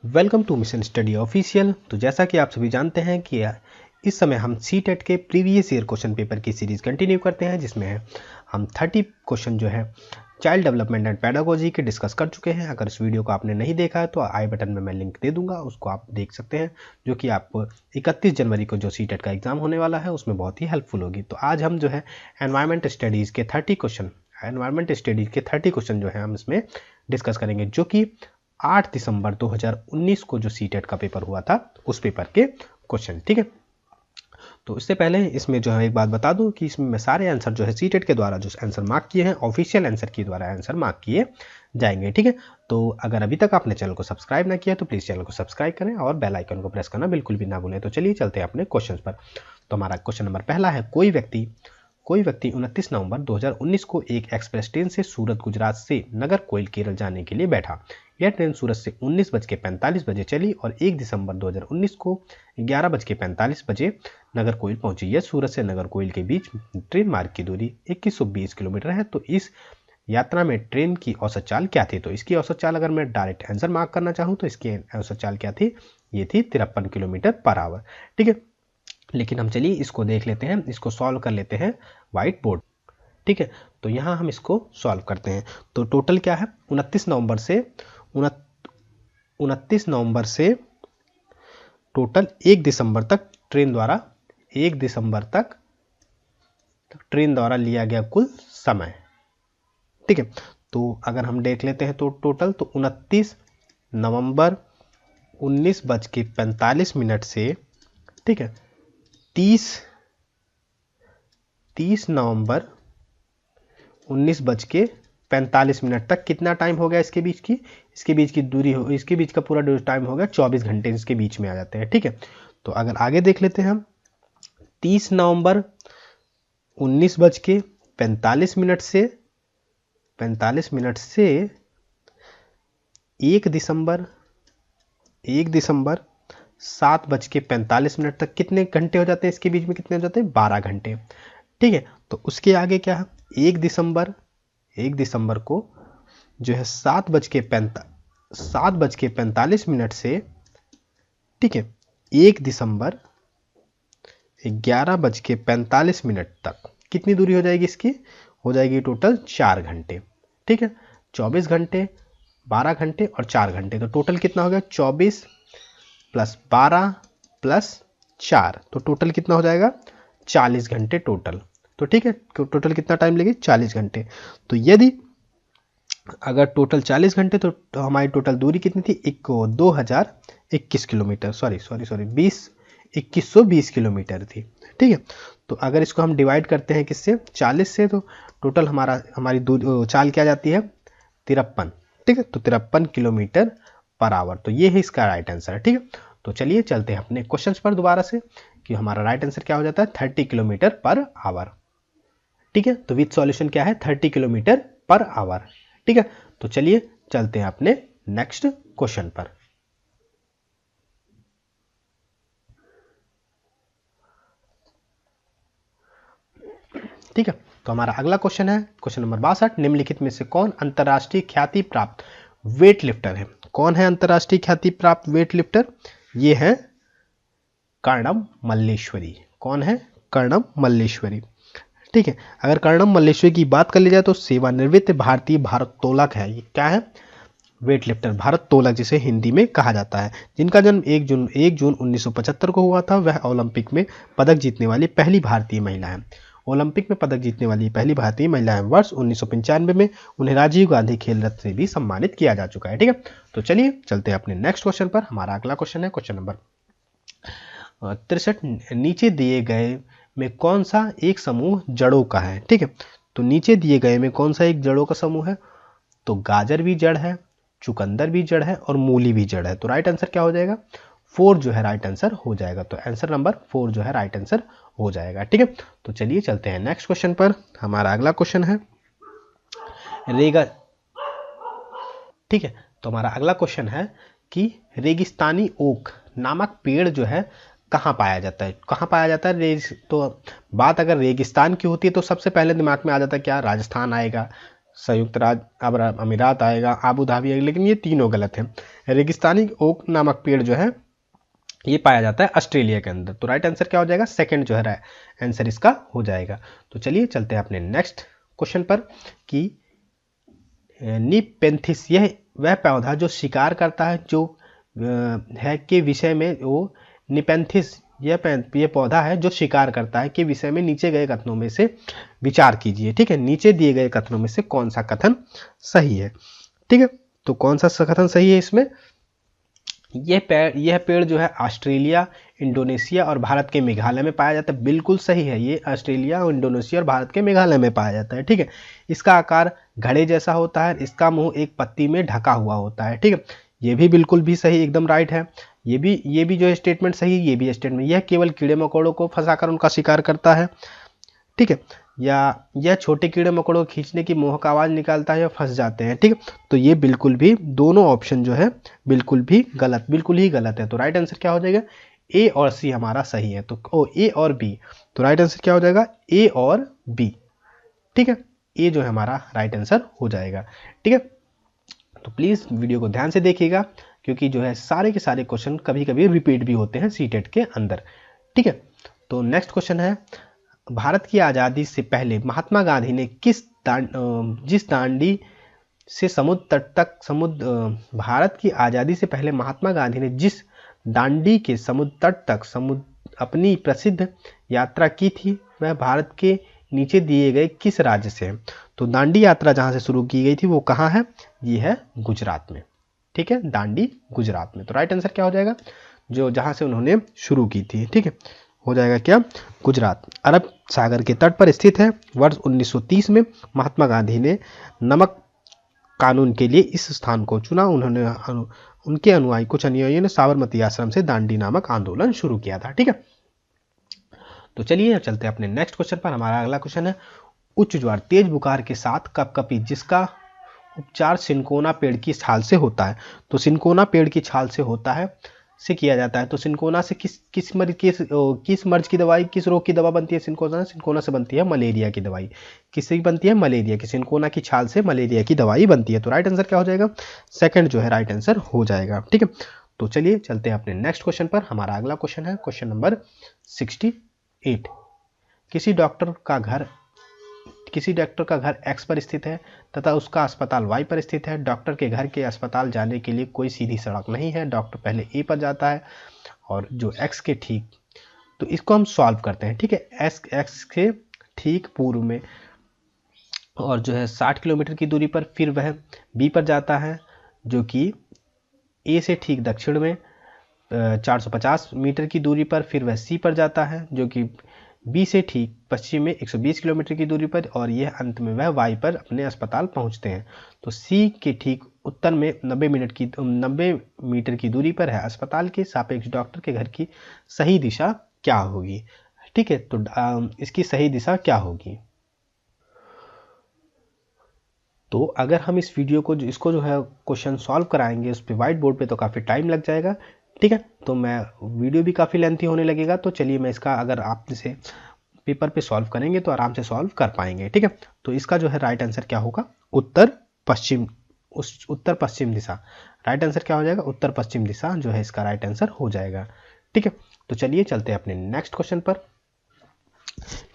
Welcome to mission study official. तो जैसा कि आप सभी जानते हैं कि इस समय हम सीटेट के प्रीवियस ईयर क्वेश्चन पेपर की सीरीज़ कंटिन्यू करते हैं, जिसमें हम 30 क्वेश्चन जो है चाइल्ड डेवलपमेंट एंड पेडागोजी के डिस्कस कर चुके हैं। अगर इस वीडियो को आपने नहीं देखा है तो आई बटन में मैं लिंक दे दूंगा, उसको आप देख सकते हैं, जो कि आपको 31 जनवरी को जो सीटेट का एग्ज़ाम होने वाला है उसमें बहुत ही हेल्पफुल होगी। तो आज हम जो है एनवायरमेंट स्टडीज़ के 30 क्वेश्चन जो है हम इसमें डिस्कस करेंगे, जो कि 8 दिसंबर 2019 को जो सीटेट का पेपर हुआ था उस पेपर के क्वेश्चन। ठीक है, तो इससे पहले इसमें जो है एक बात बता दूं कि इसमें सारे आंसर जो है सीटेट के द्वारा जो आंसर मार्क किए हैं ऑफिशियल आंसर के द्वारा आंसर मार्क किए जाएंगे। ठीक है, तो अगर अभी तक आपने चैनल को सब्सक्राइब ना किया तो प्लीज़ चैनल को सब्सक्राइब करें और बेल आइकन को प्रेस करना बिल्कुल भी ना भूलें। तो चलिए चलते हैं अपने क्वेश्चन पर। तो हमारा क्वेश्चन नंबर पहला है, कोई व्यक्ति 29 नवंबर 2019 को एक एक्सप्रेस ट्रेन से सूरत गुजरात से नागरकोइल केरल जाने के लिए बैठा। यह ट्रेन सूरत से 19:45 बजे चली और 1 दिसंबर 2019 को 11:45 बजे नागरकोइल पहुंची। यह सूरत से नागरकोइल के बीच ट्रेन मार्ग की दूरी 2120 किलोमीटर है। तो इस यात्रा में ट्रेन की औसत चाल क्या थी? तो इसकी औसत चाल अगर मैं डायरेक्ट आंसर मार्क करना चाहूँ तो इसकी औसत चाल क्या थी? ये थी 53 किलोमीटर पर आवर। ठीक है, लेकिन हम चलिए इसको देख लेते हैं, इसको सॉल्व कर लेते हैं व्हाइट बोर्ड। ठीक है, तो यहाँ हम इसको सॉल्व करते हैं। तो टोटल क्या है, 29 नवंबर से टोटल 1 दिसंबर तक ट्रेन द्वारा लिया गया कुल समय। ठीक है, तो अगर हम देख लेते हैं तो टोटल तो 29 नवंबर 19:45 से, ठीक है, 30 नवंबर 19:45 तक कितना टाइम हो गया? इसके बीच की दूरी हो, इसके बीच का पूरा टाइम हो गया 24 घंटे, इसके बीच में आ जाते हैं। ठीक है, तो अगर आगे देख लेते हैं हम, 30 नवंबर 19:45 से 1 दिसंबर 7:45 तक कितने घंटे हो जाते हैं? इसके बीच में कितने हो जाते हैं? 12 घंटे। ठीक है, तो उसके आगे क्या है, 1 दिसंबर को जो है 7:45 से, ठीक है, 1 दिसंबर 11:45 तक कितनी दूरी हो जाएगी? इसकी हो जाएगी टोटल 4 घंटे। ठीक है, 24 घंटे, 12 घंटे और 4 घंटे, तो टोटल कितना हो गया? 24 + 12 + 4, तो टोटल कितना हो जाएगा? 40 घंटे टोटल। तो ठीक है, टोटल कितना टाइम लगे? 40 घंटे। तो यदि अगर टोटल 40 घंटे तो हमारी टोटल दूरी कितनी थी? 2021 किलोमीटर, सॉरी 2120 किलोमीटर थी। ठीक है, तो अगर इसको हम डिवाइड करते हैं किससे? 40 से, तो टोटल हमारी चाल क्या जाती है? 53। ठीक है, तो 53 किलोमीटर पर आवर। तो ये है इसका राइट आंसर है। ठीक है, तो चलिए चलते हैं अपने क्वेश्चन पर दोबारा से कि हमारा राइट आंसर क्या हो जाता है? 30 किलोमीटर पर आवर। ठीक है, तो विथ सॉल्यूशन क्या है? 30 किलोमीटर पर आवर। ठीक है, तो चलिए चलते हैं अपने नेक्स्ट क्वेश्चन पर। ठीक है, तो हमारा अगला क्वेश्चन है क्वेश्चन नंबर 62, निम्नलिखित में से कौन अंतरराष्ट्रीय ख्याति प्राप्त वेट लिफ्टर है? कौन है अंतरराष्ट्रीय ख्याति प्राप्त वेट लिफ्टर? ये है कर्णम मल्लेश्वरी। कौन है? कर्णम मल्लेश्वरी। ठीक है, अगर कर्णम मल्लेश्वरी की बात कर ली जाए तो सेवानिवृत्त भारतीय भारोत्तोलक है। ये क्या है? वेट लिफ्टर, भारोत्तोलक जिसे हिंदी में कहा जाता है, जिनका जन्म 1 जून 1975 को हुआ था। वह ओलंपिक में पदक जीतने वाली पहली भारतीय महिला है। ओलंपिक में पदक जीतने वाली पहली भारतीय महिला है। वर्ष 1995 में उन्हें राजीव गांधी खेल रत्न से भी सम्मानित किया जा चुका है। ठीक है, तो चलिए चलते हैं अपने नेक्स्ट क्वेश्चन पर। हमारा अगला क्वेश्चन है क्वेश्चन नंबर 63, नीचे दिए गए में कौन सा एक समूह जड़ों का है? ठीक है, तो नीचे दिए गए में कौन सा एक जड़ों का समूह है? तो गाजर भी जड़ है, चुकंदर भी जड़ है और मूली भी जड़ है। तो राइट आंसर क्या हो जाएगा? 4 जो है राइट आंसर हो जाएगा। तो आंसर नंबर 4 जो है राइट आंसर हो जाएगा। ठीक है, तो चलिए चलते हैं नेक्स्ट क्वेश्चन पर। हमारा अगला क्वेश्चन है रेगा। ठीक है, तो हमारा अगला क्वेश्चन है कि रेगिस्तानी ओक नामक पेड़ जो है कहाँ पाया जाता है? कहाँ पाया जाता है? तो बात अगर रेगिस्तान की होती है तो सबसे पहले दिमाग में आ जाता है क्या? राजस्थान आएगा, संयुक्त राज्य अरब अमीरात आएगा, आबू धाबी आएगा, लेकिन ये तीनों गलत है। रेगिस्तानी ओक नामक पेड़ जो है ये पाया जाता है ऑस्ट्रेलिया के अंदर। तो राइट आंसर क्या हो जाएगा, सेकंड जो है आंसर इसका हो जाएगा। तो चलिए चलते हैं अपने नेक्स्ट क्वेश्चन पर कि निपेंथिस यह वह पौधा जो शिकार करता है, जो है के विषय में वो निपेंथिस ये पौधा है जो शिकार करता है के विषय में नीचे गए कथनों में से विचार कीजिए। ठीक है, नीचे दिए गए कथनों में से कौन सा कथन सही है। ठीक है, तो कौन सा कथन सही है इसमें, यह पेड़ जो है ऑस्ट्रेलिया, इंडोनेशिया और भारत के मेघालय में पाया जाता है। बिल्कुल सही है, ये ऑस्ट्रेलिया और इंडोनेशिया और भारत के मेघालय में पाया जाता है। ठीक है, इसका आकार घड़े जैसा होता है, इसका मुंह एक पत्ती में ढका हुआ होता है। ठीक है, ये भी बिल्कुल भी सही, एकदम राइट है। ये भी जो है स्टेटमेंट सही, ये भी स्टेटमेंट, यह केवल कीड़े मकोड़ों को फंसाकर उनका शिकार करता है। ठीक है, या यह छोटे कीड़े मकोड़ों को खींचने की मोहक आवाज निकालता है या फंस जाते हैं। ठीक है, तो ये बिल्कुल भी दोनों ऑप्शन जो है बिल्कुल ही गलत है। तो राइट आंसर क्या हो जाएगा, ए और सी हमारा सही है। तो ए और बी, तो राइट आंसर क्या हो जाएगा, ए और बी। ठीक है, ए जो है हमारा राइट आंसर हो जाएगा। ठीक है, तो प्लीज वीडियो को ध्यान से देखिएगा, क्योंकि जो है सारे के सारे क्वेश्चन कभी कभी रिपीट भी होते हैं सीटेट के अंदर। ठीक है, तो नेक्स्ट क्वेश्चन है, भारत की आज़ादी से पहले महात्मा गांधी ने जिस दांडी से समुद्र तट तक भारत की आज़ादी से पहले महात्मा गांधी ने जिस दांडी के समुद्र तट तक अपनी प्रसिद्ध यात्रा की थी, वह भारत के नीचे दिए गए किस राज्य से है। तो दांडी यात्रा जहां से शुरू की गई थी वो कहाँ है, ये है गुजरात में। ठीक है, दांडी गुजरात में। तो राइट आंसर क्या हो जाएगा, जो जहां से उन्होंने शुरू की थी। ठीक है, हो जाएगा क्या, गुजरात। अरब सागर के तट पर स्थित है। वर्ष 1930 में महात्मा गांधी ने नमक कानून के लिए इस स्थान को चुना। उनके अनुयायी कुछ अनुयायियों ने साबरमती आश्रम से दांडी नामक आंदोलन शुरू किया था। ठीक है, तो चलिए चलते हैं अपने नेक्स्ट क्वेश्चन पर। हमारा अगला क्वेश्चन है, उच्च ज्वार तेज बुखार के साथ कपकपी जिसका उपचार सिनकोना पेड़ की छाल से होता है। तो सिनकोना पेड़ की छाल से होता है, से किया जाता है। तो सिनकोना से किस मर्ज की दवाई, किस रोग की दवा बनती है सिनकोना से बनती है मलेरिया की दवाई। किससे बनती है, मलेरिया की। सिनकोना की छाल से मलेरिया की दवाई बनती है। तो राइट आंसर क्या हो जाएगा, सेकंड जो है राइट आंसर हो जाएगा। ठीक है, तो चलिए चलते हैं अपने नेक्स्ट क्वेश्चन पर। हमारा अगला क्वेश्चन है क्वेश्चन नंबर 68। किसी डॉक्टर का घर एक्स पर स्थित है तथा उसका अस्पताल वाई पर स्थित है। डॉक्टर के घर के अस्पताल जाने के लिए कोई सीधी सड़क नहीं है। डॉक्टर पहले ए पर जाता है और जो एक्स के ठीक, तो इसको हम सॉल्व करते हैं। ठीक है, एक्स के ठीक पूर्व में और जो है 60 किलोमीटर की दूरी पर फिर वह बी पर जाता है, जो कि ए से ठीक दक्षिण में 450 मीटर की दूरी पर फिर वह सी पर जाता है, जो कि बी से ठीक पश्चिम में 120 किलोमीटर की दूरी पर, और यह अंत में वह वाई पर अपने अस्पताल पहुंचते हैं। तो सी के ठीक उत्तर में 90 मीटर की दूरी पर है। अस्पताल के सापेक्ष डॉक्टर के घर की सही दिशा क्या होगी। ठीक है, तो इसकी सही दिशा क्या होगी। तो अगर हम इस वीडियो को इसको जो है क्वेश्चन सॉल्व कराएंगे उस पर व्हाइट बोर्ड पे, तो काफ़ी टाइम लग जाएगा। ठीक है, तो मैं वीडियो भी काफ़ी लेंथी होने लगेगा। तो चलिए मैं इसका, अगर आप इसे पेपर पे सॉल्व करेंगे तो आराम से सॉल्व कर पाएंगे। ठीक है, तो इसका जो है राइट आंसर क्या होगा, उत्तर पश्चिम दिशा। राइट आंसर क्या हो जाएगा, उत्तर पश्चिम दिशा जो है इसका राइट आंसर हो जाएगा। ठीक है, तो चलिए चलते हैं अपने नेक्स्ट क्वेश्चन पर।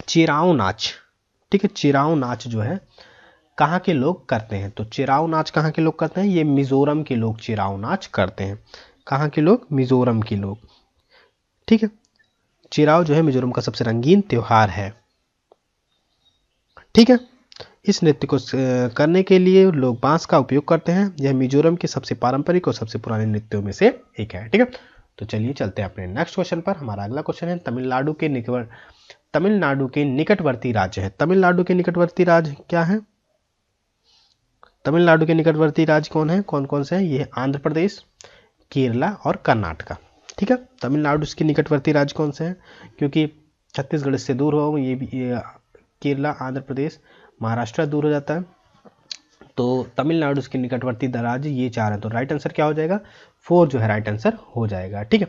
चिराओ नाच। ठीक है, चिराओ नाच जो है कहाँ के लोग करते हैं। तो चिराओ नाच कहाँ के लोग करते हैं, ये मिजोरम के लोग चिराओ नाच करते हैं। कहाँ के लोग, मिजोरम के लोग। ठीक है, चिराओ जो है मिजोरम का सबसे रंगीन त्योहार है। ठीक है, इस नृत्य को करने के लिए लोग बांस का उपयोग करते हैं। यह मिजोरम के सबसे पारंपरिक और सबसे पुराने नृत्यों में से एक है। ठीक है, तो चलिए चलते हैं अपने नेक्स्ट क्वेश्चन पर। हमारा अगला क्वेश्चन है, तमिलनाडु के निकटवर्ती राज्य है। तमिलनाडु के निकटवर्ती राज्य क्या है, तमिलनाडु के निकटवर्ती राज्य कौन कौन से हैं, ये आंध्र प्रदेश, केरला और कर्नाटका। ठीक है, तमिलनाडु के निकटवर्ती राज्य कौन से हैं, क्योंकि छत्तीसगढ़ से दूर हो, ये केरला, आंध्र प्रदेश, महाराष्ट्र दूर हो जाता है। तो तमिलनाडु के निकटवर्ती राज्य ये 4 हैं। तो राइट आंसर क्या हो जाएगा, 4 जो है राइट आंसर हो जाएगा। ठीक है,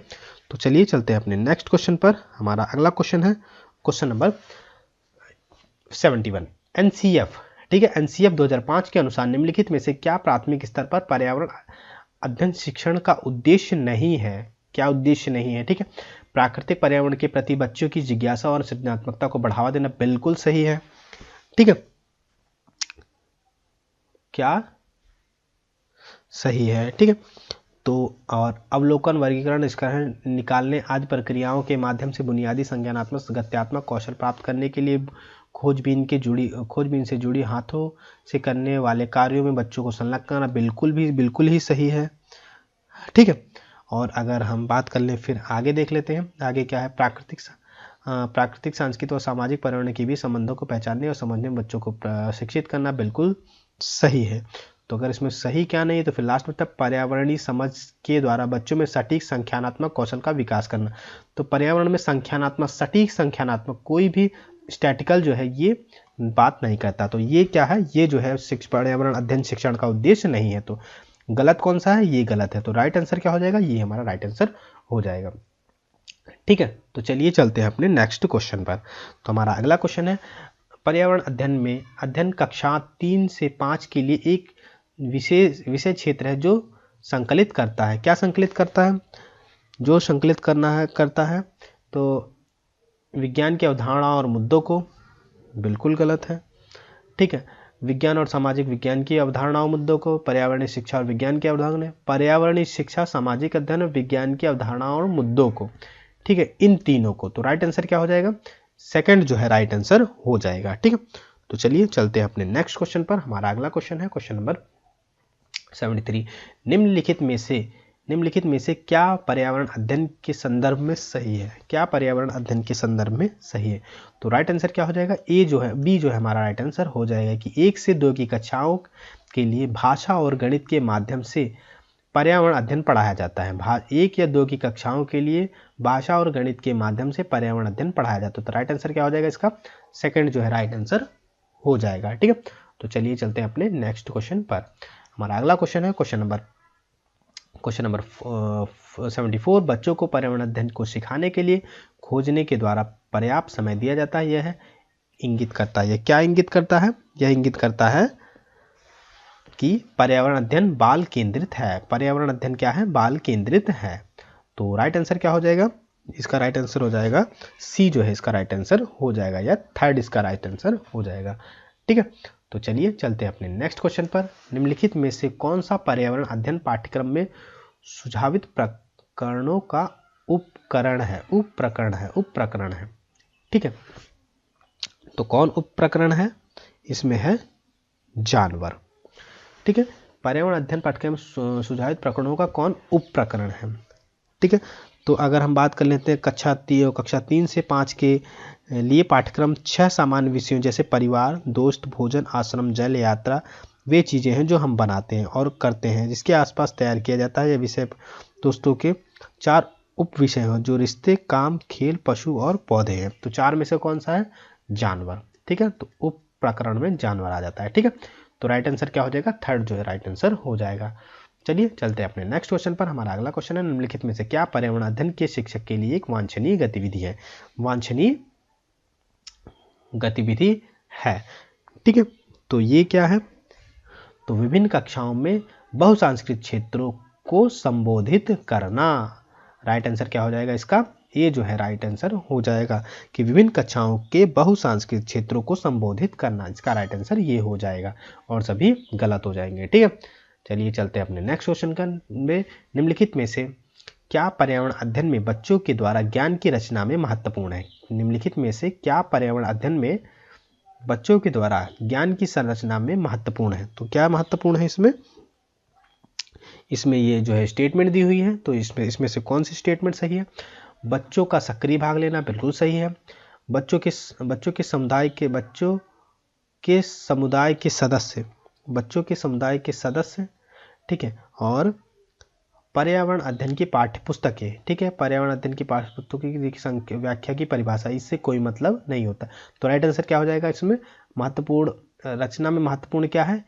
तो चलिए चलते हैं अपने नेक्स्ट क्वेश्चन पर। हमारा अगला क्वेश्चन है क्वेश्चन नंबर 71। NCF ठीक है। एनसीएफ 2005 के अनुसार निम्नलिखित में से क्या प्राथमिक स्तर पर पर्यावरण अध्ययन शिक्षण का उद्देश्य नहीं है? क्या उद्देश्य नहीं है? ठीक है। प्राकृतिक पर्यावरण के प्रति बच्चों की जिज्ञासा और सृजनात्मकता को बढ़ावा देना बिल्कुल सही है। ठीक है, क्या सही है? ठीक है। तो और अवलोकन, वर्गीकरण, निष्कर्षण निकालने आदि प्रक्रियाओं के माध्यम से बुनियादी संज्ञानात्मक गत्यात्मक कौशल प्राप्त करने के लिए खोजबीन से जुड़ी हाथों से करने वाले कार्यों में बच्चों को संलग्न करना बिल्कुल ही सही है। ठीक है। और अगर हम बात कर लें, फिर आगे देख लेते हैं, आगे क्या है। प्राकृतिक, सांस्कृतिक और सामाजिक पर्यावरण के बीच संबंधों को पहचानने और समझने में बच्चों को शिक्षित करना बिल्कुल सही है। तो अगर इसमें सही क्या नहीं है तो फिर लास्ट में तब पर्यावरणीय समझ के द्वारा बच्चों में सटीक संख्यानात्मक कौशल का विकास करना। तो पर्यावरण में सटीक संख्यानात्मक, कोई भी स्टैटिकल जो है ये बात नहीं करता। तो ये क्या है, ये जो है पर्यावरण अध्ययन शिक्षण का उद्देश्य नहीं है। तो गलत कौन सा है? ये गलत है। तो राइट आंसर क्या हो जाएगा? ये हमारा राइट आंसर हो जाएगा। ठीक है। तो चलिए चलते हैं अपने नेक्स्ट क्वेश्चन पर। तो हमारा अगला क्वेश्चन है, पर्यावरण अध्ययन कक्षा 3 से 5 के लिए एक विषय क्षेत्र है जो संकलित करता है। क्या संकलित करता है? जो संकलित करता है तो विज्ञान की अवधारणा और मुद्दों को, बिल्कुल गलत है। ठीक है। विज्ञान और सामाजिक विज्ञान की अवधारणाओं मुद्दों को, पर्यावरणीय शिक्षा और विज्ञान की अवधारणा, पर्यावरणीय शिक्षा, सामाजिक अध्ययन और विज्ञान की अवधारणाओं और मुद्दों को। ठीक है, इन तीनों को। तो राइट आंसर क्या हो जाएगा? सेकंड जो है राइट आंसर हो जाएगा। ठीक है। तो चलिए चलते हैं अपने नेक्स्ट क्वेश्चन पर। हमारा अगला क्वेश्चन है क्वेश्चन नंबर 73। निम्नलिखित में से क्या पर्यावरण अध्ययन के संदर्भ में सही है? क्या पर्यावरण अध्ययन के संदर्भ में सही है? तो राइट आंसर क्या हो जाएगा? बी जो है हमारा राइट आंसर हो जाएगा कि 1 से 2 की कक्षाओं के लिए भाषा और गणित के माध्यम से पर्यावरण अध्ययन पढ़ाया जाता है। 1 या 2 की कक्षाओं के लिए भाषा और गणित के माध्यम से पर्यावरण अध्ययन पढ़ाया जाता है। तो राइट आंसर क्या हो जाएगा इसका? सेकंड जो है राइट आंसर हो जाएगा। ठीक है। तो चलिए चलते हैं अपने नेक्स्ट क्वेश्चन पर। हमारा अगला क्वेश्चन है क्वेश्चन नंबर 74। बच्चों को पर्यावरण अध्ययन को सिखाने के लिए खोजने के द्वारा पर्याप्त समय दिया जाता है। यह इंगित करता है, क्या इंगित करता है? यह इंगित करता है कि पर्यावरण अध्ययन बाल केंद्रित है। पर्यावरण अध्ययन क्या है? बाल केंद्रित है। तो राइट आंसर क्या हो जाएगा? इसका राइट आंसर हो जाएगा सी जो है इसका राइट आंसर हो जाएगा, या थर्ड इसका राइट आंसर हो जाएगा। ठीक है। तो चलिए चलते हैं अपने नेक्स्ट क्वेश्चन पर। निम्नलिखित में से कौन सा पर्यावरण अध्ययन पाठ्यक्रम में सुझावित प्रकरणों का उपप्रकरण है? ठीक है। तो कौन उपप्रकरण है? इसमें है जानवर। ठीक है। पर्यावरण अध्ययन पाठ्यक्रम में सुझावित प्रकरणों का कौन उपप्रकरण है? ठीक है। तो अगर हम बात कर लेते हैं कक्षा 3 से 5 के लिए पाठ्यक्रम 6 सामान्य विषयों जैसे परिवार, दोस्त, भोजन, आश्रम, जल, यात्रा, वे चीज़ें हैं जो हम बनाते हैं और करते हैं, जिसके आसपास तैयार किया जाता है। यह विषय दोस्तों के 4 उप विषय हैं जो रिश्ते, काम, खेल, पशु और पौधे हैं। तो 4 में से कौन सा है? जानवर। ठीक है। तो उप प्रकरण में जानवर आ जाता है। ठीक है। तो राइट आंसर क्या हो जाएगा? थर्ड जो है राइट आंसर हो जाएगा। चलिए चलते हैं अपने नेक्स्ट क्वेश्चन पर। हमारा अगला क्वेश्चन है, निम्नलिखित में से क्या पर्यावरण अध्ययन के शिक्षक के लिए एक वांछनीय गतिविधि है? वांछनीय गतिविधि है। ठीक है। तो ये क्या है? तो विभिन्न कक्षाओं में बहुसांस्कृतिक क्षेत्रों को संबोधित करना। राइट आंसर क्या हो जाएगा इसका? ये जो है राइट आंसर हो जाएगा कि विभिन्न कक्षाओं के बहुसांस्कृतिक क्षेत्रों को संबोधित करना। इसका राइट आंसर ये हो जाएगा और सभी गलत हो जाएंगे। ठीक है। चलिए चलते हैं अपने नेक्स्ट क्वेश्चन में। निम्नलिखित में से क्या पर्यावरण अध्ययन में बच्चों के द्वारा ज्ञान की रचना में महत्वपूर्ण है? निम्नलिखित में से क्या पर्यावरण अध्ययन में बच्चों के द्वारा ज्ञान की संरचना में महत्वपूर्ण है? तो क्या महत्वपूर्ण है इसमें ये जो है स्टेटमेंट दी हुई है। तो इसमें से कौन सी स्टेटमेंट सही है? बच्चों का सक्रिय भाग लेना बिल्कुल सही है। बच्चों के समुदाय के सदस्य, ठीक है। और पर्यावरण अध्ययन की पाठ्यपुस्तकें, ठीक है। पर्यावरण अध्ययन की पाठ्यपुस्तकों की व्याख्या की परिभाषा, इससे कोई मतलब नहीं होता। तो राइट आंसर क्या हो जाएगा इसमें? महत्वपूर्ण रचना में महत्वपूर्ण क्या है?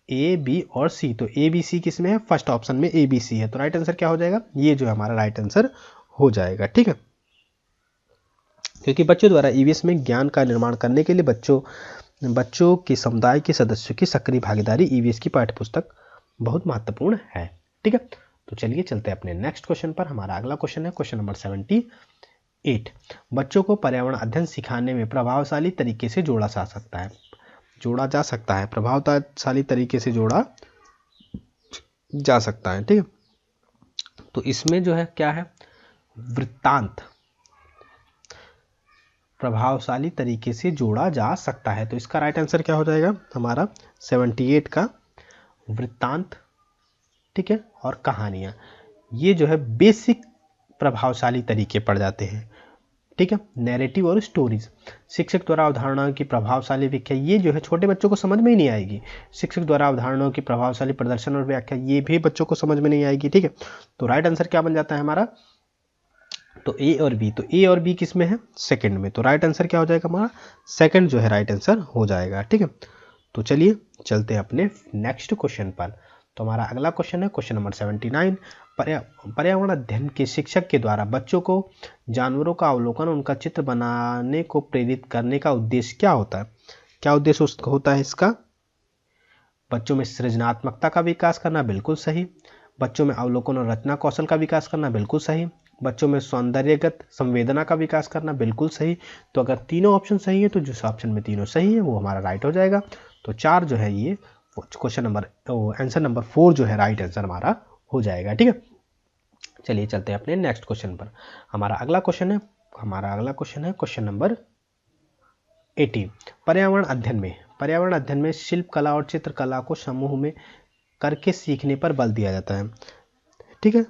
ए बी और सी। तो ए बी सी किसमें है? फर्स्ट ऑप्शन में ए बी सी है। तो राइट आंसर क्या हो जाएगा? ये जो हमारा राइट आंसर हो जाएगा। ठीक है। क्योंकि बच्चों द्वारा ईवीएस में ज्ञान का निर्माण करने के लिए बच्चों बच्चों के समुदाय के सदस्यों की सक्रिय भागीदारी ईवीएस की पाठ्यपुस्तक बहुत महत्वपूर्ण है। ठीक है, तो चलिए चलते हैं अपने नेक्स्ट क्वेश्चन पर। हमारा अगला क्वेश्चन है क्वेश्चन नंबर 78। बच्चों को पर्यावरण अध्ययन सिखाने में प्रभावशाली तरीके से जोड़ा जा सकता है, प्रभावशाली तरीके से जोड़ा जा सकता है। ठीक है, तो इसमें जो है क्या है, वृत्तांत प्रभावशाली तरीके से जोड़ा जा सकता है। तो इसका राइट आंसर क्या हो जाएगा हमारा 78 का वृत्तांत। ठीक है, और कहानियां, ये जो है बेसिक प्रभावशाली तरीके पड़ जाते हैं। ठीक है, नैरेटिव और स्टोरीज, शिक्षक द्वारा अवधारणाओं की प्रभावशाली व्याख्या, ये जो है छोटे बच्चों को समझ में ही नहीं आएगी। शिक्षक द्वारा अवधारणाओं की प्रभावशाली प्रदर्शन और व्याख्या, ये भी बच्चों को समझ में नहीं आएगी। ठीक है, तो राइट आंसर क्या बन जाता है हमारा, तो ए और बी। तो ए और बी किस में है, सेकंड में। तो राइट आंसर क्या हो जाएगा हमारा, सेकंड जो है राइट आंसर हो जाएगा। ठीक है, तो चलिए चलते हैं अपने नेक्स्ट क्वेश्चन पर। तो हमारा अगला क्वेश्चन है क्वेश्चन नंबर 79। पर्यावरण अध्ययन के शिक्षक के द्वारा बच्चों को जानवरों का अवलोकन, उनका चित्र बनाने को प्रेरित करने का उद्देश्य क्या होता है? क्या उद्देश्य होता है इसका? बच्चों में सृजनात्मकता का विकास करना, बिल्कुल सही। बच्चों में अवलोकन और रचना कौशल का विकास करना, बिल्कुल सही। बच्चों में सौंदर्यगत संवेदना का विकास करना, बिल्कुल सही। तो अगर तीनों ऑप्शन सही है तो जिस ऑप्शन में तीनों सही है वो हमारा राइट हो जाएगा। तो 4 जो है ये क्वेश्चन नंबर आंसर नंबर 4 जो है राइट आंसर हमारा हो जाएगा। ठीक है, चलिए चलते हैं अपने नेक्स्ट क्वेश्चन पर। हमारा अगला क्वेश्चन है क्वेश्चन नंबर 80। पर्यावरण अध्ययन में शिल्प कला और चित्रकला को समूह में करके सीखने पर बल दिया जाता है। ठीक है,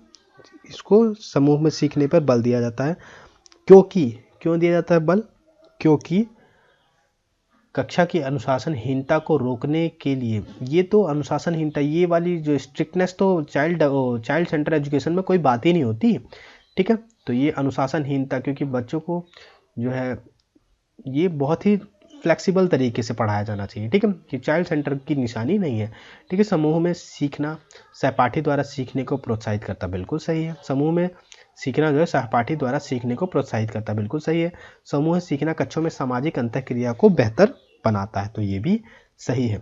इसको समूह में सीखने पर बल दिया जाता है। क्यों दिया जाता है बल? क्योंकि कक्षा की अनुशासनहीनता को रोकने के लिए, ये तो अनुशासनहीनता, ये वाली जो स्ट्रिक्टनेस तो चाइल्ड सेंटर एजुकेशन में कोई बात ही नहीं होती। ठीक है, तो ये अनुशासनहीनता, क्योंकि बच्चों को जो है ये बहुत ही फ्लेक्सिबल तरीके से पढ़ाया जाना चाहिए। ठीक है, कि चाइल्ड सेंटर की निशानी नहीं है। ठीक है, समूह में सीखना सहपाठी द्वारा सीखने को प्रोत्साहित करता, बिल्कुल सही है। समूह में सीखना जो है सहपाठी द्वारा सीखने को प्रोत्साहित करता, बिल्कुल सही है। समूह सीखना कक्षों में सामाजिक अंतःक्रिया को बेहतर बनाता है, तो ये भी सही है।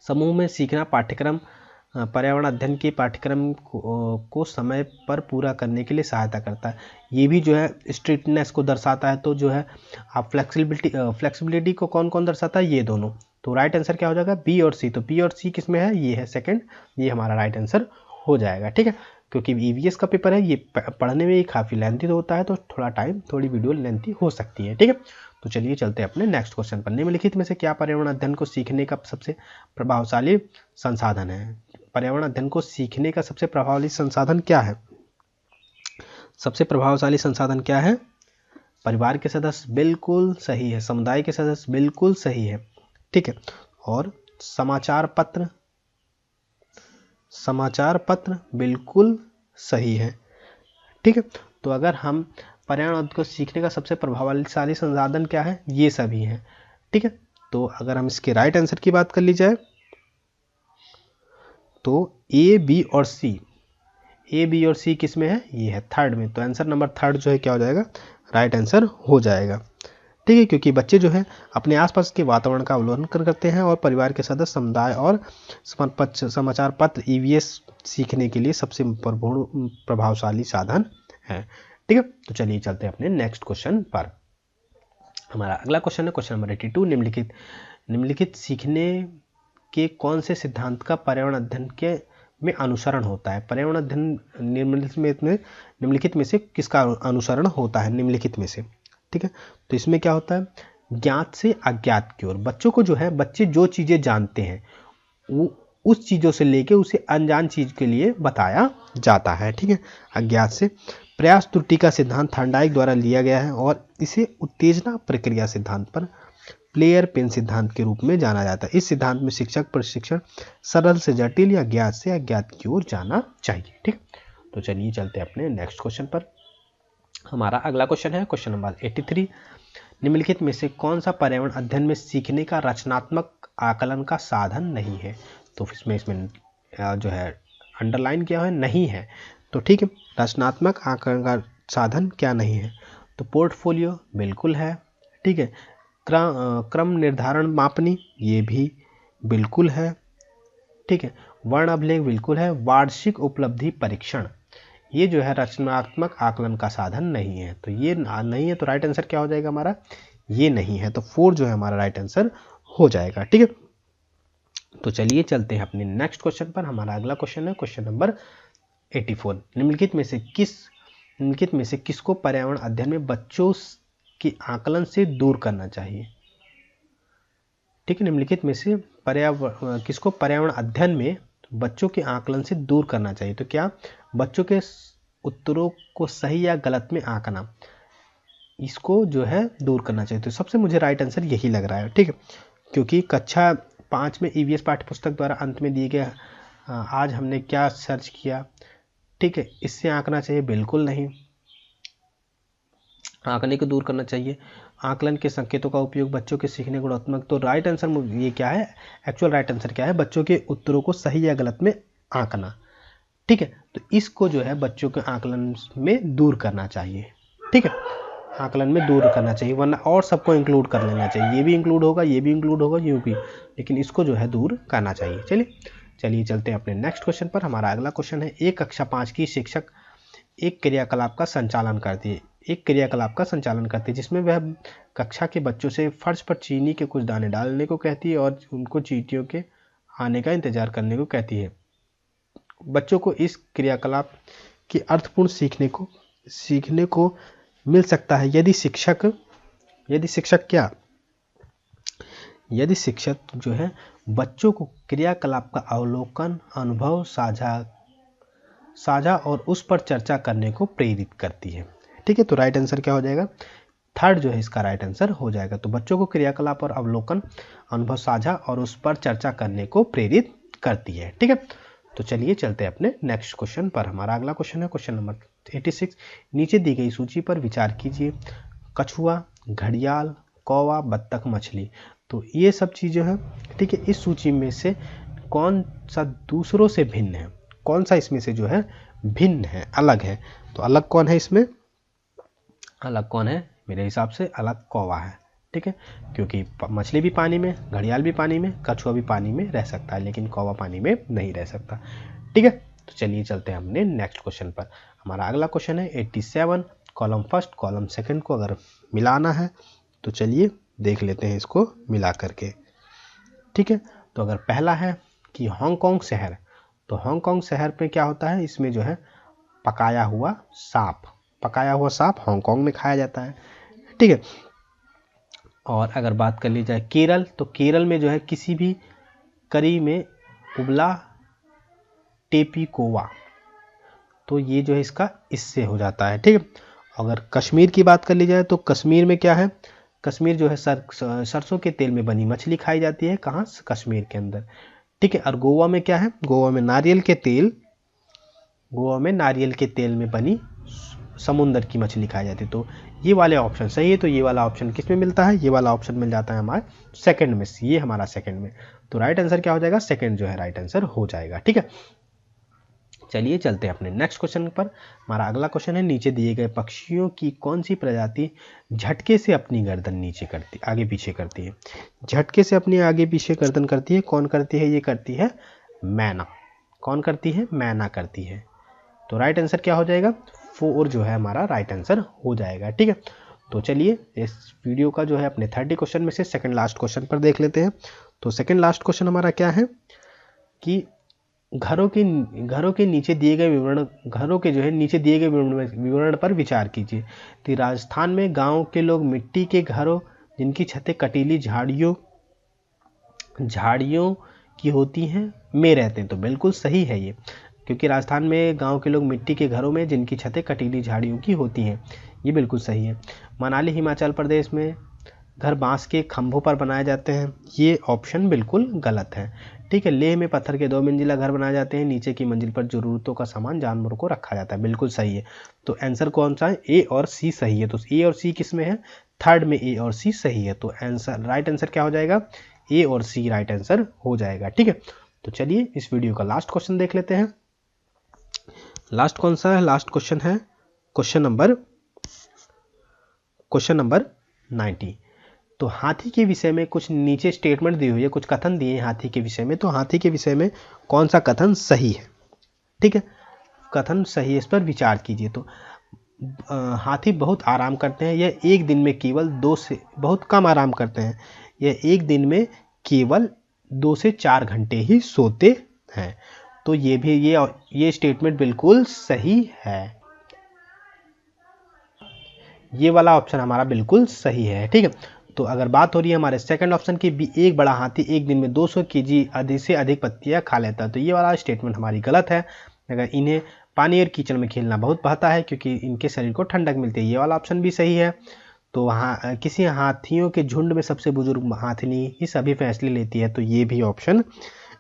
समूह में सीखना पाठ्यक्रम पर्यावरण अध्ययन के पाठ्यक्रम को समय पर पूरा करने के लिए सहायता करता है, ये भी जो है स्ट्रिक्टनेस को दर्शाता है। तो जो है आप फ्लेक्सिबिलिटी को कौन कौन दर्शाता है, ये दोनों। तो राइट आंसर क्या हो जाएगा, बी और सी। तो बी और सी किस में है, ये है सेकंड, ये हमारा राइट आंसर हो जाएगा। ठीक है, क्योंकि ईवीएस का पेपर है, ये पढ़ने में काफ़ी लेंथी होता है, तो थोड़ी वीडियो लेंथी हो सकती है। ठीक है, तो चलिए चलते हैं अपने नेक्स्ट क्वेश्चन पर। निम्नलिखित में से क्या पर्यावरण अध्ययन को सीखने का सबसे प्रभावशाली संसाधन है? पर्यावरण अध्ययन को सीखने का सबसे प्रभावशाली संसाधन क्या है? सबसे प्रभावशाली संसाधन क्या है? परिवार के सदस्य, बिल्कुल सही है। समुदाय के सदस्य, बिल्कुल सही है। ठीक है, और समाचार पत्र बिल्कुल सही है। ठीक है, तो अगर हम पर्यावरण को सीखने का सबसे प्रभावशाली संसाधन क्या है, ये सभी हैं। ठीक है, तो अगर हम इसके राइट आंसर की बात कर ली जाए तो ए बी और सी किस में है, ये है थर्ड में। तो आंसर नंबर थर्ड जो है क्या हो जाएगा, राइट आंसर हो जाएगा। ठीक है, क्योंकि बच्चे जो है अपने आसपास के वातावरण का अवलोकन करते हैं और परिवार के सदस्य, समुदाय और समाचार पत्र ईवीएस सीखने के लिए सबसे प्रभावशाली साधन है। ठीक है, तो चलिए चलते हैं अपने नेक्स्ट क्वेश्चन पर। हमारा अगला क्वेश्चन है क्वेश्चन नंबर 82। निम्नलिखित सीखने के कौन से सिद्धांत का पर्यावरण अध्ययन के में अनुसरण होता है? पर्यावरण अध्ययन निम्नलिखित में से किसका अनुसरण होता है? निम्नलिखित में से। ठीक है, तो इसमें क्या होता है, ज्ञात से अज्ञात की ओर। बच्चों को जो है, बच्चे जो चीज़ें जानते हैं वो उस चीज़ों से लेके उसे अनजान चीज़ के लिए बताया जाता है। ठीक है, अज्ञात से। प्रयास त्रुटि का सिद्धांत थॉर्नडाइक द्वारा लिया गया है और इसे उत्तेजना प्रक्रिया सिद्धांत पर प्लेयर पेन सिद्धांत के रूप में जाना जाता है। इस सिद्धांत में शिक्षक प्रशिक्षण सरल से जटिल या ज्ञात से अज्ञात की ओर जाना चाहिए। ठीक, तो चलिए चलते हैं अपने नेक्स्ट क्वेश्चन पर। हमारा अगला क्वेश्चन है क्वेश्चन नंबर 83। निम्नलिखित में से कौन सा पर्यावरण अध्ययन में सीखने का रचनात्मक आकलन का साधन नहीं है? तो इसमें जो है अंडरलाइन किया है, नहीं है। तो ठीक है, रचनात्मक आकलन का साधन क्या नहीं है? तो पोर्टफोलियो बिल्कुल है। ठीक है, क्रम निर्धारण मापनी, ये भी बिल्कुल है, ठीक है। वर्ण अभिलेख बिल्कुल है। वार्षिक उपलब्धि परीक्षण, ये जो है रचनात्मक आकलन का साधन नहीं है, तो ये नहीं है, तो राइट आंसर क्या हो जाएगा हमारा, ये नहीं है, तो 4 जो है हमारा राइट आंसर हो जाएगा, ठीक है। तो चलिए चलते हैं अपने नेक्स्ट क्वेश्चन पर। हमारा अगला क्वेश्चन है क्वेश्चन नंबर 84। निम्नलिखित में से किसको पर्यावरण अध्ययन में बच्चों के आकलन से दूर करना चाहिए, ठीक है। निम्नलिखित में से किसको पर्यावरण अध्ययन में बच्चों के आकलन से दूर करना चाहिए, तो क्या बच्चों के उत्तरों को सही या गलत में आंकना, इसको जो है दूर करना चाहिए। तो सबसे मुझे राइट आंसर यही लग रहा है, ठीक है, क्योंकि कक्षा 5 में ईवीएस पाठ्यपुस्तक द्वारा अंत में दिए गए आज हमने क्या सर्च किया, ठीक है, इससे आंकना चाहिए, बिल्कुल नहीं। आंकने को दूर करना चाहिए। आकलन के संकेतों का उपयोग बच्चों के सीखने गुणात्मक, तो राइट आंसर ये क्या है, एक्चुअल राइट आंसर क्या है, बच्चों के उत्तरों को सही या गलत में आंकना, ठीक है। तो इसको जो है बच्चों के आकलन में दूर करना चाहिए, ठीक है, आकलन में दूर करना चाहिए, वरना और सबको इंक्लूड कर लेना चाहिए, ये भी इंक्लूड होगा, ये भी इंक्लूड होगा, ये भी, लेकिन इसको जो है दूर करना चाहिए। चलिए चलते हैं अपने नेक्स्ट क्वेश्चन पर। हमारा अगला क्वेश्चन है, एक कक्षा 5 की शिक्षक एक क्रियाकलाप का संचालन करती है, जिसमें वह कक्षा के बच्चों से फर्श पर चीनी के कुछ दाने डालने को कहती है और उनको चींटियों के आने का इंतजार करने को कहती है। बच्चों को इस क्रियाकलाप की अर्थपूर्ण सीखने को मिल सकता है यदि शिक्षक जो है बच्चों को क्रियाकलाप का अवलोकन, अनुभव साझा और उस पर चर्चा करने को प्रेरित करती है, ठीक है। तो राइट आंसर क्या हो जाएगा, 3rd जो है इसका राइट आंसर हो जाएगा। तो बच्चों को क्रियाकलाप और अवलोकन, अनुभव साझा और उस पर चर्चा करने को प्रेरित करती है, ठीक है। तो चलिए चलते हैं अपने नेक्स्ट क्वेश्चन पर। हमारा अगला क्वेश्चन है क्वेश्चन नंबर 86। नीचे दी गई सूची पर विचार कीजिए। कछुआ, घड़ियाल, कौवा, बत्तख, मछली, तो ये सब चीज़ें हैं, ठीक है। इस सूची में से कौन सा दूसरों से भिन्न है, कौन सा इसमें से जो है भिन्न है, अलग है, तो अलग कौन है इसमें, अलग कौन है, मेरे हिसाब से अलग कौवा है, ठीक है, क्योंकि मछली भी पानी में, घड़ियाल भी पानी में, कछुआ भी पानी में रह सकता है, लेकिन कौवा पानी में नहीं रह सकता, ठीक है। तो चलिए चलते हैं अपने नेक्स्ट क्वेश्चन पर। हमारा अगला क्वेश्चन है 87। कॉलम फर्स्ट कॉलम सेकंड को अगर मिलाना है तो चलिए देख लेते हैं इसको मिला करके, ठीक है। तो अगर पहला है कि हांगकांग शहर, तो हांगकांग शहर पे क्या होता है, इसमें जो है पकाया हुआ सांप हांगकांग में खाया जाता है, ठीक है। और अगर बात कर ली जाए केरल, तो केरल में जो है किसी भी करी में उबला टेपिकोवा, तो ये जो है इसका इससे हो जाता है, ठीक है। अगर कश्मीर की बात कर ली जाए तो कश्मीर में क्या है, कश्मीर जो है सरसों के तेल में बनी मछली खाई जाती है, कहाँ, कश्मीर के अंदर, ठीक है। और गोवा में क्या है, गोवा में नारियल के तेल में बनी समुंदर की मछली खाई जाती है। तो ये वाले ऑप्शन सही है, तो ये वाला ऑप्शन किस में मिलता है, ये वाला ऑप्शन मिल जाता है हमारे सेकंड में, ये हमारा सेकंड में। तो राइट आंसर क्या हो जाएगा, सेकंड जो है राइट आंसर हो जाएगा, ठीक है। चलिए चलते हैं अपने नेक्स्ट क्वेश्चन पर। हमारा अगला क्वेश्चन है, नीचे दिए गए पक्षियों की कौन सी प्रजाति झटके से अपनी गर्दन आगे पीछे करती है, झटके से अपनी आगे पीछे गर्दन करती है, कौन करती है, ये करती है मैना, कौन करती है, मैना करती है। तो राइट आंसर क्या हो जाएगा, 4 जो है हमारा राइट आंसर हो जाएगा, ठीक है। तो चलिए इस वीडियो का जो है अपने 30 क्वेश्चन में से सेकंड लास्ट क्वेश्चन पर देख लेते हैं। तो सेकंड लास्ट क्वेश्चन हमारा क्या है कि घरों के नीचे दिए गए विवरण पर विचार कीजिए। तो राजस्थान में गांव के लोग मिट्टी के घरों जिनकी छतें कटीली झाड़ियों की होती हैं में रहते हैं, तो बिल्कुल सही है ये, क्योंकि राजस्थान में गांव के लोग मिट्टी के घरों में जिनकी छतें कटीली झाड़ियों की होती हैं, ये बिल्कुल सही है। मनाली हिमाचल प्रदेश में घर बांस के खंभों पर बनाए जाते हैं, ये ऑप्शन बिल्कुल गलत है, ठीक है। लेह में पत्थर के 2 मंजिला घर बनाए जाते हैं, नीचे की मंजिल पर जरूरतों का सामान जानवरों को रखा जाता है, बिल्कुल सही है। तो आंसर कौन सा है, ए और सी सही है। तो ए और सी किस में है, 3rd में ए और सी सही है। तो आंसर राइट आंसर क्या हो जाएगा, ए और सी राइट आंसर हो जाएगा, ठीक है। तो चलिए इस वीडियो का लास्ट क्वेश्चन देख लेते हैं। लास्ट कौन सा है, लास्ट क्वेश्चन है क्वेश्चन नंबर 90। तो हाथी के विषय में कुछ नीचे स्टेटमेंट दी हुई है, कुछ कथन दिए हैं हाथी के विषय में, तो हाथी के विषय में कौन सा कथन सही है, ठीक है, कथन सही है, इस पर विचार कीजिए। तो हाथी बहुत आराम करते हैं, यह एक दिन में केवल 2 से बहुत कम आराम करते हैं, यह एक दिन में केवल 2 से 4 घंटे ही सोते हैं। तो ये भी ये स्टेटमेंट बिल्कुल सही है, ये वाला ऑप्शन हमारा बिल्कुल सही है, ठीक है। तो अगर बात हो रही है हमारे सेकंड ऑप्शन की, भी एक बड़ा हाथी एक दिन में 200 केजी अधिक से अधिक पत्तियां खा लेता है, तो ये वाला स्टेटमेंट हमारी गलत है। अगर इन्हें पानी और कीचड़ में खेलना बहुत भाता है क्योंकि इनके शरीर को ठंडक मिलती है, ये वाला ऑप्शन भी सही है। तो वहाँ किसी हाथियों के झुंड में सबसे बुजुर्ग हाथिनी ही सभी फैसले लेती है, तो ये भी ऑप्शन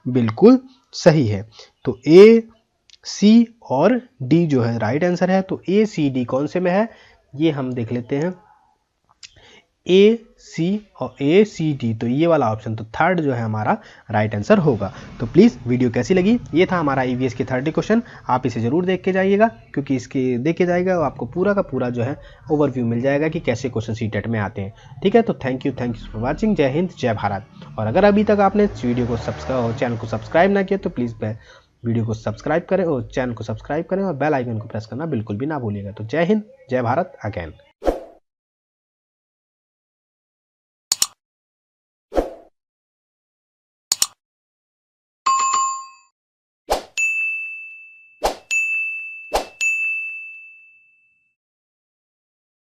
बिल्कुल सही है। तो ए, सी और डी जो है राइट आंसर है। तो ए, सी, डी कौन से में है, ये हम देख लेते हैं, ए, सी और ए, सी, डी, तो ये वाला ऑप्शन, तो थर्ड जो है हमारा राइट आंसर होगा। तो प्लीज़ वीडियो कैसी लगी, ये था हमारा ईवीएस के 30 क्वेश्चन, आप इसे ज़रूर देख के जाइएगा, क्योंकि इसके देख के जाएगा और आपको पूरा का पूरा जो है ओवरव्यू मिल जाएगा कि कैसे क्वेश्चन सीटेट में आते हैं, ठीक है। तो थैंक यू फॉर वॉचिंग, जय हिंद जय भारत। और अगर अभी तक आपने इस वीडियो को चैनल को सब्सक्राइब ना किया तो प्लीज़ वीडियो को सब्सक्राइब करें और चैनल को सब्सक्राइब करें और बेल आइकन को प्रेस करना बिल्कुल भी ना भूलिएगा। तो जय हिंद जय भारत अगेन।